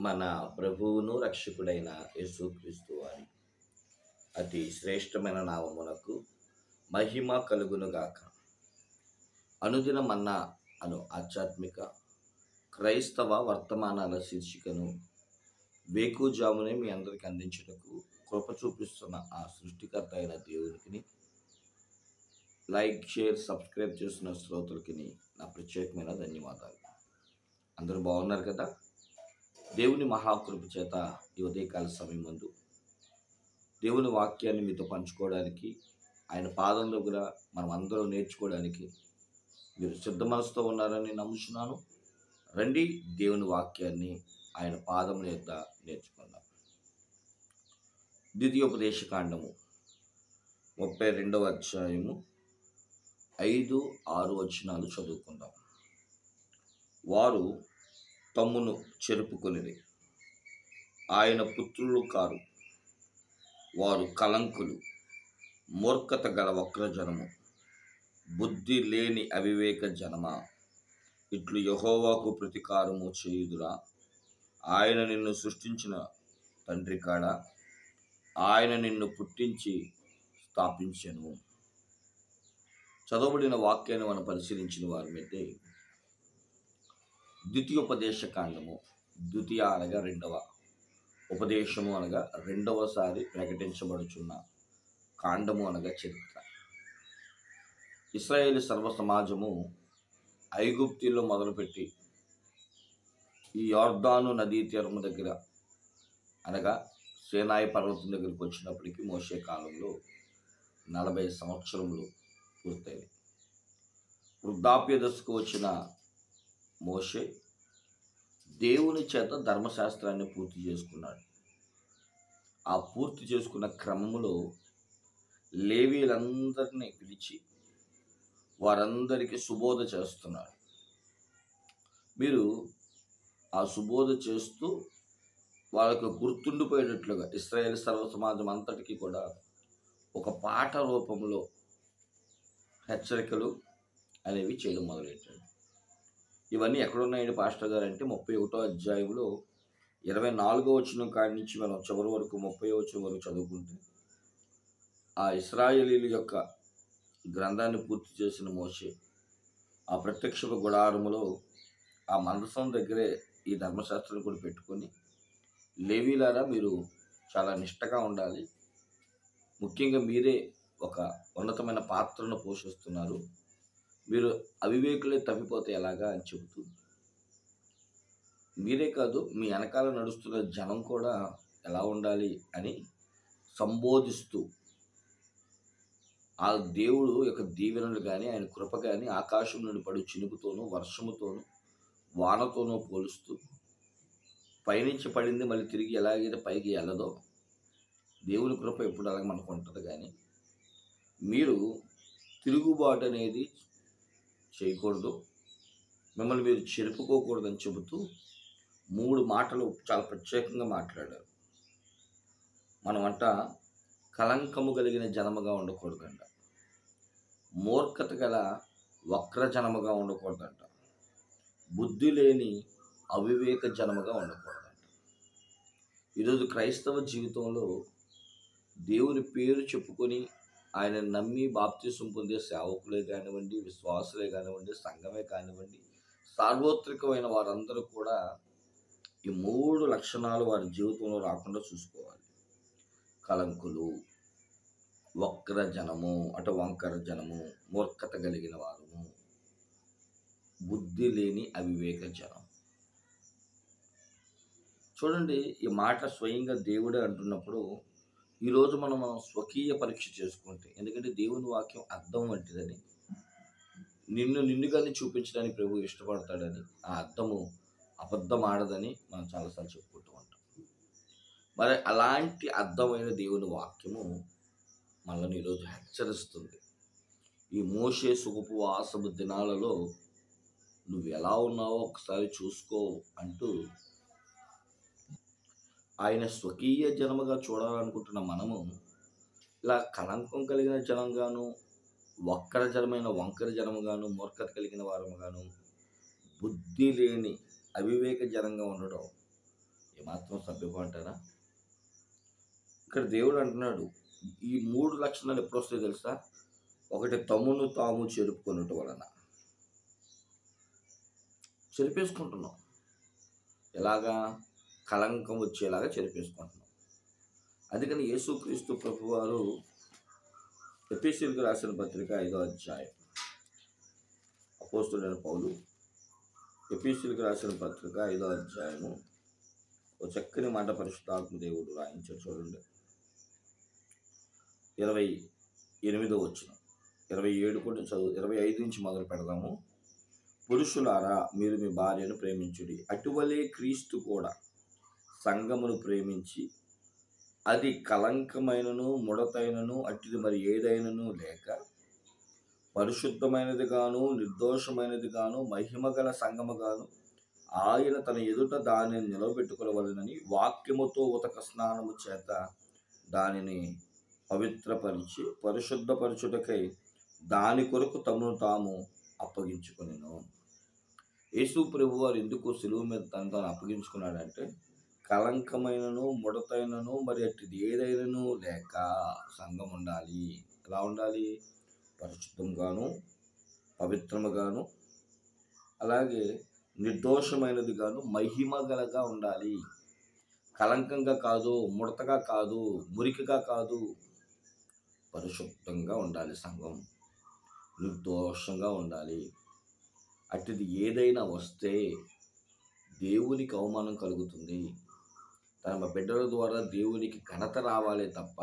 మన ప్రభువును రక్షకుడైన యేసుక్రీస్తు వారి అతి శ్రేష్టమైన నామమునకు మహిమ కలుగునుగాక. అనుదిన మన్నా అను ఆధ్యాత్మిక క్రైస్తవ వర్తమానాల శీర్షికను వేకుజామునే మీ అందరికి అందించుటకు కృప చూపిస్తున్న ఆ సృష్టికర్త అయిన దేవునికి లైక్, షేర్, సబ్స్క్రైబ్ చేస్తున్న శ్రోతలకి నా ప్రత్యేకమైన ధన్యవాదాలు. అందరూ బాగున్నారు కదా? దేవుని మహాకృప చేత ఈ ఉదయకాల సమయం ముందు దేవుని వాక్యాన్ని మీతో పంచుకోవడానికి, ఆయన పాదం దగ్గర మనం అందరం నేర్చుకోవడానికి మీరు సిద్ధ మనసుతో ఉన్నారని నమ్ముచున్నాను. రండి, దేవుని వాక్యాన్ని ఆయన పాదముల యొద్ద నేర్చుకుందాం. ద్వితీయోపదేశకాండము 32వ అధ్యాయము 5, 6 వచనాలు చదువుకుందాం. వారు తమ్మును చెరుపుకొనిరి, ఆయన పుత్రులు కారు, వారు కలంకులు, మూర్ఖత గల వక్రజనము, బుద్ధి లేని అవివేక జనమా, ఇట్లు యెహోవాకు ప్రతీకారము చేయుదురా? ఆయన నిన్ను సృష్టించిన తండ్రి కాడా? ఆయన నిన్ను పుట్టించి స్థాపించెను. చదవబడిన వాక్యాన్ని మనం పరిశీలించిన వారిమైతే ద్వితీయోపదేశకాండము, ద్వితీయ అనగా రెండవ, ఉపదేశము అనగా రెండవసారి ప్రకటించబడుచున్న కాండము అనగా చరిత్ర. ఇశ్రాయేలు సర్వ సమాజము ఐగుప్తులో మొదలుపెట్టి ఈ యోర్దాను నదీ తీరము దగ్గర అనగా సీనాయి పర్వతం దగ్గరికి వచ్చినప్పటికీ మోషే కాలంలో 40 సంవత్సరములు పూర్తయింది. వృద్ధాప్య దశకు వచ్చిన మోషే దేవుని చేత ధర్మశాస్త్రాన్ని పూర్తి చేసుకున్నాడు. ఆ పూర్తి చేసుకున్న క్రమములో లేవీలందరినీ పిలిచి వారందరికీ సుబోధ చేస్తున్నాడు. మీరు ఆ సుబోధ చేస్తూ వాళ్ళకు గుర్తుండిపోయేటట్లుగా ఇశ్రాయేలు సర్వ సమాజం అంతటికీ కూడా ఒక పాట రూపంలో హెచ్చరికలు అనేవి చేయడం మొదలెట్టాడు. ఇవన్నీ ఎక్కడున్నాయండి పాస్టర్ గారు అంటే 31వ అధ్యాయంలో 24వ వచనం కాడి నుంచి మనం చివరి వరకు 30వ వచనం వరకు చదువుకుంటే ఆ ఇశ్రాయేలీల యొక్క గ్రంథాన్ని పూర్తి చేసిన మోషే ఆ ప్రత్యక్ష గుడారములో ఆ మందసం దగ్గరే ఈ ధర్మశాస్త్రాన్ని కూడా పెట్టుకొని, లేవీలారా మీరు చాలా నిష్టగా ఉండాలి, ముఖ్యంగా మీరే ఒక ఉన్నతమైన పాత్రను పోషిస్తున్నారు, మీరు అవివేకులే తప్పిపోతే ఎలాగా అని చెబుతూ, మీరే కాదు మీ వెనకాల నడుస్తున్న జనం కూడా ఎలా ఉండాలి అని సంబోధిస్తూ ఆ దేవుడు యొక్క దీవెనలు కానీ ఆయన కృప కానీ ఆకాశం నుండి పడి చినుకుతోనూ వర్షముతోనూ వానతోనూ పోలుస్తూ, పైనుంచి పడింది మళ్ళీ తిరిగి ఎలాగైతే పైకి వెళ్ళదో దేవుని కృప ఎప్పుడు అలాగే మనకు ఉంటుంది. కానీ మీరు తిరుగుబాటు అనేది చేయకూడదు, మిమ్మల్ని మీరు చెరుపుకోకూడదని చెబుతూ 3 మాటలు చాలా ప్రత్యేకంగా మాట్లాడారు. మనమంట కలంకము కలిగిన జనముగా ఉండకూడదంట, మూర్ఖత గల వక్ర జనముగా ఉండకూడదంట, బుద్ధి లేని అవివేక జనముగా ఉండకూడదంట. ఈరోజు క్రైస్తవ జీవితంలో దేవుని పేరు చెప్పుకొని ఆయన నమ్మి బాప్తిసం పొందే సేవకులే కానివ్వండి, విశ్వాసులే కానివ్వండి, సంఘమే కానివ్వండి, సార్వత్రికమైన వారందరూ కూడా ఈ 3 లక్షణాలు వారి జీవితంలో రాకుండా చూసుకోవాలి. కలంకులు, వక్ర జనము అంటే వంకర జనము, మూర్ఖత కలిగిన వారము, బుద్ధి లేని అవివేక జనం. చూడండి, ఈ మాట స్వయంగా దేవుడే అంటున్నప్పుడు ఈరోజు మనం స్వకీయ పరీక్ష చేసుకుంటే, ఎందుకంటే దేవుని వాక్యం అద్దం వంటిదని, నిన్నుగానే చూపించడానికి ప్రభు ఇష్టపడతాడని, ఆ అద్దము అబద్ధం ఆడదని మనం చాలాసార్లు చెప్పుకుంటూ ఉంటాం. మరి అలాంటి అద్దమైన దేవుని వాక్యము మనల్ని ఈరోజు హెచ్చరిస్తుంది. ఈ మోషే ఉపవాసము దినాలలో నువ్వు ఎలా ఉన్నావో ఒకసారి చూసుకో అంటూ, ఆయన స్వకీయ జనముగా చూడాలనుకుంటున్న మనము ఇలా కలంకం కలిగిన జనంగాను, వంకర జనముగాను, మూర్ఖత కలిగిన వారముగాను, బుద్ధి లేని అవివేక జనంగా ఉండడం మాత్రం సభ్యపడ్డారా? ఇక్కడ దేవుడు అంటున్నాడు, ఈ 3 లక్షణాలు ఎప్పుడు వస్తాయో తెలుసా? ఒకటి, తమ్మును తాము చెరుపుకొనుట వలన. చెరిపేసుకుంటున్నాం. ఎలాగా? కళంకం వచ్చేలాగా చెరిపేసుకుంటున్నాం. అందుకని యేసుక్రీస్తు ప్రభువారు ఎఫెసీయులకు రాసిన పత్రిక 5వ అధ్యాయం, అపోస్తలుడైన పౌలు ఎఫెసీయులకు రాసిన పత్రిక 5వ అధ్యాయము ఒక చక్కని మాట పరిశుద్ధాత్మ దేవుడు రాయించాడు. చూడండి, 28వ వచనం, 27 కూడా చదువు, 25 నుంచి మొదలు పెడదాము. పురుషులారా, మీరు మీ భార్యను ప్రేమించుడి, అటువలే క్రీస్తు కూడా సంఘమును ప్రేమించి అది కళంకమైనను ముడతైనను అట్టిది మరి ఏదైనను లేక పరిశుద్ధమైనది గాను నిర్దోషమైనది గాను మహిమగల సంఘముగాను ఆయన తన ఎదుట దానిని నిలబెట్టుకోవలనని వాక్యముతో ఉతక స్నానము చేత దానిని పవిత్రపరిచి పరిశుద్ధపరచుటకై దాని కొరకు తమను తాము అప్పగించుకొనెను. యేసు ప్రభు వారు ఎందుకు సిలువ మీద తను తాను అప్పగించుకున్నాడంటే, కళంకమైనను ముడతైనను మరి అట్టిది ఏదైనను లేక సంఘం ఉండాలి. ఎలా ఉండాలి? పరిశుద్ధంగాను పవిత్రముగాను అలాగే నిర్దోషమైనది గాను మహిమగలగా ఉండాలి. కళంకంగా కాదు, ముడతగా కాదు, మురికిగా కాదు, పరిశుద్ధంగా ఉండాలి. సంఘం నిర్దోషంగా ఉండాలి. అట్టిది ఏదైనా వస్తే దేవునికి అవమానం కలుగుతుంది. తన బిడ్డల ద్వారా దేవునికి ఘనత రావాలే తప్ప,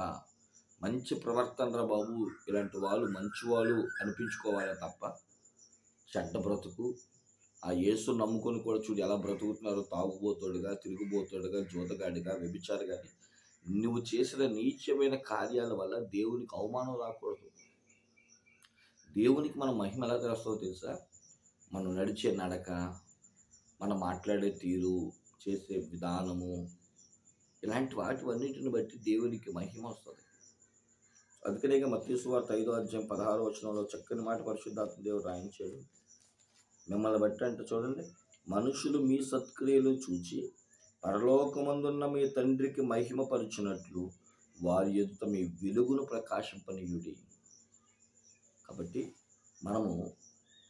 మంచి ప్రవర్తన రా బాబు, ఇలాంటి వాళ్ళు మంచివాళ్ళు అనిపించుకోవాలే తప్ప, చెడ్డ బ్రతుకు, ఆ యేసు నమ్ముకొని కూడా చూడు ఎలా బ్రతుకుతున్నారు, తాగుబోతుడుగా, తిరుగుబోతుడుగా, జూతగాడిగా, వ్యభిచారిగా. నువ్వు చేసిన నీచమైన కార్యాల వల్ల దేవునికి అవమానం రాకూడదు. దేవునికి మనం మహిమ ఎలా తెస్తావో తెలుసా? మనం నడిచే నడక, మనం మాట్లాడే తీరు, చేసే విధానము, ఇలాంటి వాటివన్నిటిని బట్టి దేవునికి మహిమ వస్తుంది. అందుకనే మత్తయి సువార్త 5వ అధ్యాయం 16వ వచనంలో చక్కని మాట పరిశుద్ధాత్మ దేవుడు రాయించాడు. మిమ్మల్ని బట్టి అంటే చూడండి, మనుషులు మీ సత్క్రియలు చూచి పరలోకమందున్న మీ తండ్రికి మహిమపరచునట్లు వారి ఎదుట మీ వెలుగును ప్రకాశింపనీయుడి. కాబట్టి మనము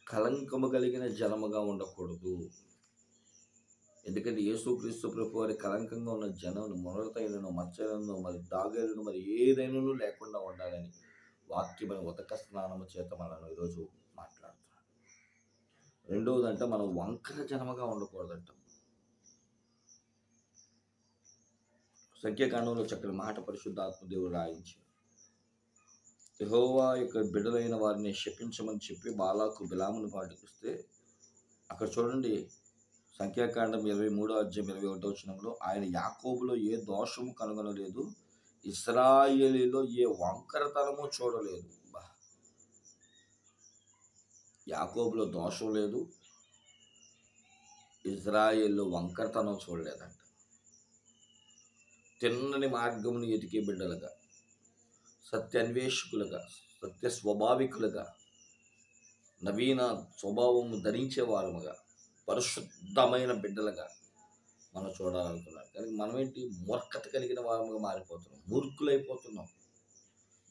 కళంకము కలిగిన జనముగా ఉండకూడదు. ఎందుకంటే యేసుక్రీస్తు ప్రభు వారి కళంకంగా ఉన్న జనమును ముడతైనను మచ్చలను మరి దాగలను మరి ఏదైనాను లేకుండా ఉండాలని వాక్యమైన ఉతక స్నానము చేత మనం ఈరోజు మాట్లాడుతున్నాం. రెండవదంటే మనం వంకర జనముగా ఉండకూడదంట. సంఖ్యాకాండంలో చక్కని మాట పరిశుద్ధాత్మ దేవుడు రాయించాడు. యెహోవా యొక్క బిడ్డలైన వారిని శపించమని చెప్పి బాలాకు బిలామును పాటిస్తే, అక్కడ చూడండి సంఖ్యాకాండం 23వ అధ్యాయం 21వ వచనంలో, ఆయన యాకోబులో ఏ దోషము కనుగొనలేదు, ఇశ్రాయేలీలో ఏ వంకరతనము చూడలేదు. యాకోబులో దోషం లేదు, ఇశ్రాయేల్లో వంకరతనం చూడలేదంట. తిన్నని మార్గమును ఎతికే బిడ్డలుగా, సత్యాన్వేషకులుగా, సత్య స్వభావికులుగా, నవీన స్వభావము ధరించే వారముగా, పరిశుద్ధమైన బిడ్డలుగా మనం చూడాలనుకున్నాం. కానీ మనమేంటి, మూర్ఖత కలిగిన వారముగా మారిపోతున్నాం,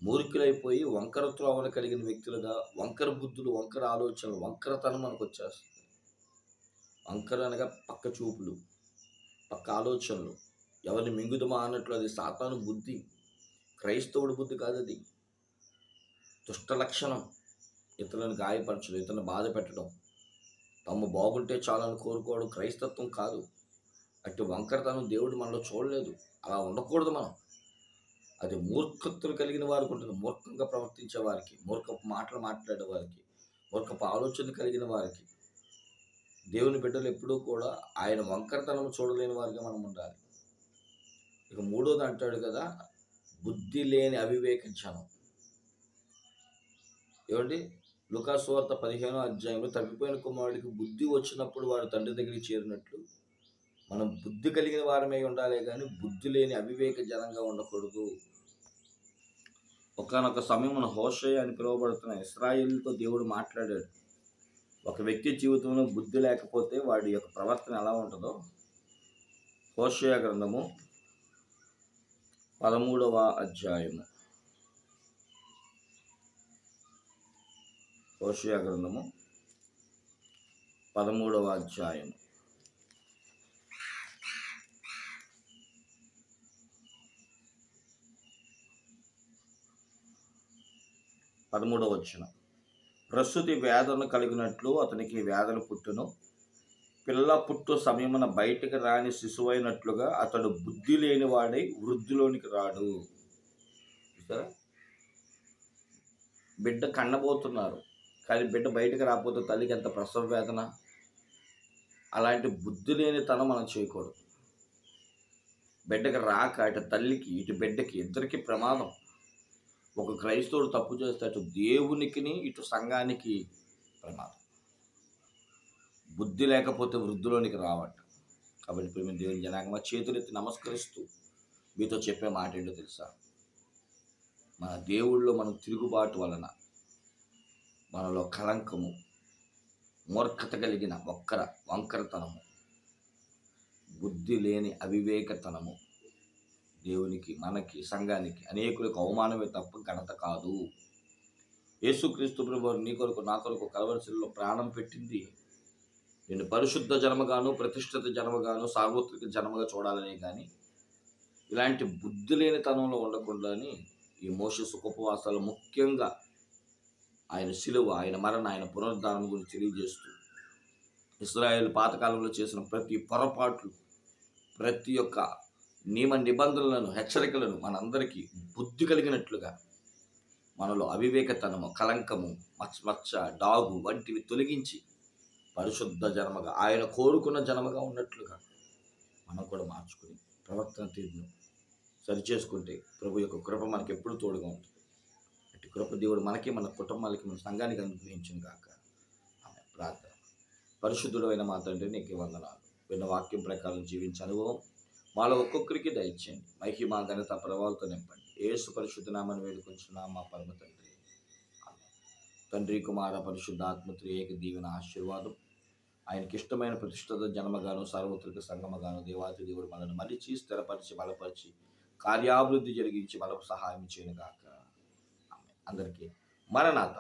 మూర్ఖులైపోయి వంకర త్రోవలు కలిగిన వ్యక్తులుగా, వంకర బుద్ధులు, వంకర ఆలోచనలు, వంకరతనం మనకు వచ్చేస్తుంది. వంకర అనగా పక్క చూపులు, పక్క ఆలోచనలు, ఎవరిని మింగుదమా అన్నట్లు. అది సాతాను బుద్ధి, క్రైస్తవుడి బుద్ధి కాదు. అది దుష్ట లక్షణం. ఇతరులను గాయపరచడం, ఇతరులను బాధ పెట్టడం, తమ బాగుంటే చాలని కోరుకోవడం క్రైస్తత్వం కాదు. అట్టి వంకరతనం దేవుడు మనలో చూడలేదు. అలా ఉండకూడదు మనం. అది మూర్ఖత్వం కలిగిన వారికి ఉంటుంది. మూర్ఖంగా ప్రవర్తించే వారికి, మూర్ఖపు మాటలు మాట్లాడే వారికి, మూర్ఖపు ఆలోచన కలిగిన వారికి, దేవుని బిడ్డలు ఎప్పుడూ కూడా ఆయన వంకరతనం చూడలేని వారిగా మనం ఉండాలి. ఇక మూడోది అంటాడు కదా, బుద్ధి లేని అవివేక జనం. ఏమండి, లూకా సువార్త 15వ అధ్యాయంలో తప్పిపోయిన కుమారుడికి బుద్ధి వచ్చినప్పుడు వాడు తండ్రి దగ్గరికి చేరినట్లు మనం బుద్ధి కలిగిన వారమై ఉండాలి, కానీ బుద్ధి లేని అవివేక జనంగా ఉండకూడదు. ఒకానొక సమయం హోషేయ అని పిలువబడుతున్న ఇశ్రాయేలుతో దేవుడు మాట్లాడాడు. ఒక వ్యక్తి జీవితంలో బుద్ధి లేకపోతే వాడి యొక్క ప్రవర్తన ఎలా ఉంటుందో హోషేయ గ్రంథము 13వ అధ్యాయము. హోషేయ గ్రంథము 13వ అధ్యాయము. 13వ వచనం. ప్రసూతి వేదన కలిగినట్లు అతనికి వేదన పుట్టును, పిల్ల పుట్టు సమయమున బయటికి రాని శిశువైనట్లుగా అతడు బుద్ధి లేనివాడై వృద్ధిలోనికి రాడు. చూసారా, బిడ్డ కన్నబోతున్నారు కానీ బిడ్డ బయటకు రాకపోతే తల్లికి ఎంత ప్రసవ వేదన. అలాంటి బుద్ధి లేని తనం మనం చేయకూడదు. బిడ్డకి రాక ఇటు తల్లికి ఇటు బిడ్డకి ఇద్దరికి ప్రమాదం. ఒక క్రైస్తవుడు తప్పు చేస్తే అటు దేవునికి ఇటు సంఘానికి ప్రమాదం. బుద్ధి లేకపోతే వృద్ధిలోనికి రావట. కాబట్టి ప్రేమ దేవుని జనాంగమా, చేతులెత్తి నమస్కరిస్తూ మీతో చెప్పే మాట ఏంటో తెలుసా? మన దేవుళ్ళో మనం తిరుగుబాటు వలన మనలో కలంకము, మూర్ఖత కలిగిన వంకరతనము, బుద్ధి లేని అవివేకతనము దేవునికి, మనకి, సంఘానికి, అనేకులకు అవమానమే తప్ప ఘనత కాదు. యేసుక్రీస్తు ప్రభువు నీ కొరకు నా కొరకు కలవరిశిలలో ప్రాణం పెట్టింది నేను పరిశుద్ధ జన్మగాను, ప్రతిష్ఠిత జన్మగాను, సార్వత్రిక జన్మగా చూడాలనే కానీ ఇలాంటి బుద్ధి లేని తనంలో ఉండకుండాని ఈ మోషే సుఖోపవాసాలు ముఖ్యంగా ఆయన శిలువ, ఆయన మరణ, ఆయన పునరుద్ధానం గురించి తెలియజేస్తూ ఇశ్రాయేలు పాతకాలంలో చేసిన ప్రతి పొరపాట్లు, ప్రతి ఒక్క నియమ నిబంధనలను, హెచ్చరికలను మనందరికీ బుద్ధి కలిగినట్లుగా మనలో అవివేకతనము, కలంకము, మచ్చ, డాగు వంటివి తొలగించి పరిశుద్ధ జన్మగా, ఆయన కోరుకున్న జన్మగా ఉన్నట్లుగా మనం కూడా మార్చుకుని ప్రవర్తన తీరును సరిచేసుకుంటే ప్రభు యొక్క కృప మనకి ఎప్పుడు తోడుగా ఉంటుంది. అటు కృప దేవుడు మనకి, మన కుటుంబాలకి, మన సంఘానికి అనుగ్రహించును గాక. ఆమె ప్రార్థన. పరిశుద్ధుడు అయిన మా తండ్రి, నీకు వందనాలు. విన్న వాక్యం ప్రకారం జీవించే అనుభవం మాలో ఒక్కొక్కరికి దయచేయండి. మహిమ, ఘనత, ప్రభావాలతో నింపండి. యేసు పరిశుద్ధ నామమున వేడుకొంచున్నాం మా పరమ తండ్రి. ఆమేన్. తండ్రి, కుమార, పరిశుద్ధ ఆత్మత్రి ఏక దీవెన ఆశీర్వాదం ఆయనకి ఇష్టమైన ప్రతిష్ఠిత జన్మగాను, సార్వత్రిక సంగమగాను దేవాతి దేవుడు మనల్ని మలిచి, స్థిరపరిచి, బలపరిచి, కార్యాభివృద్ధి జరిగించి మనకు సహాయం చేయను గాక. ఆమేన్. అందరికీ మరణాత.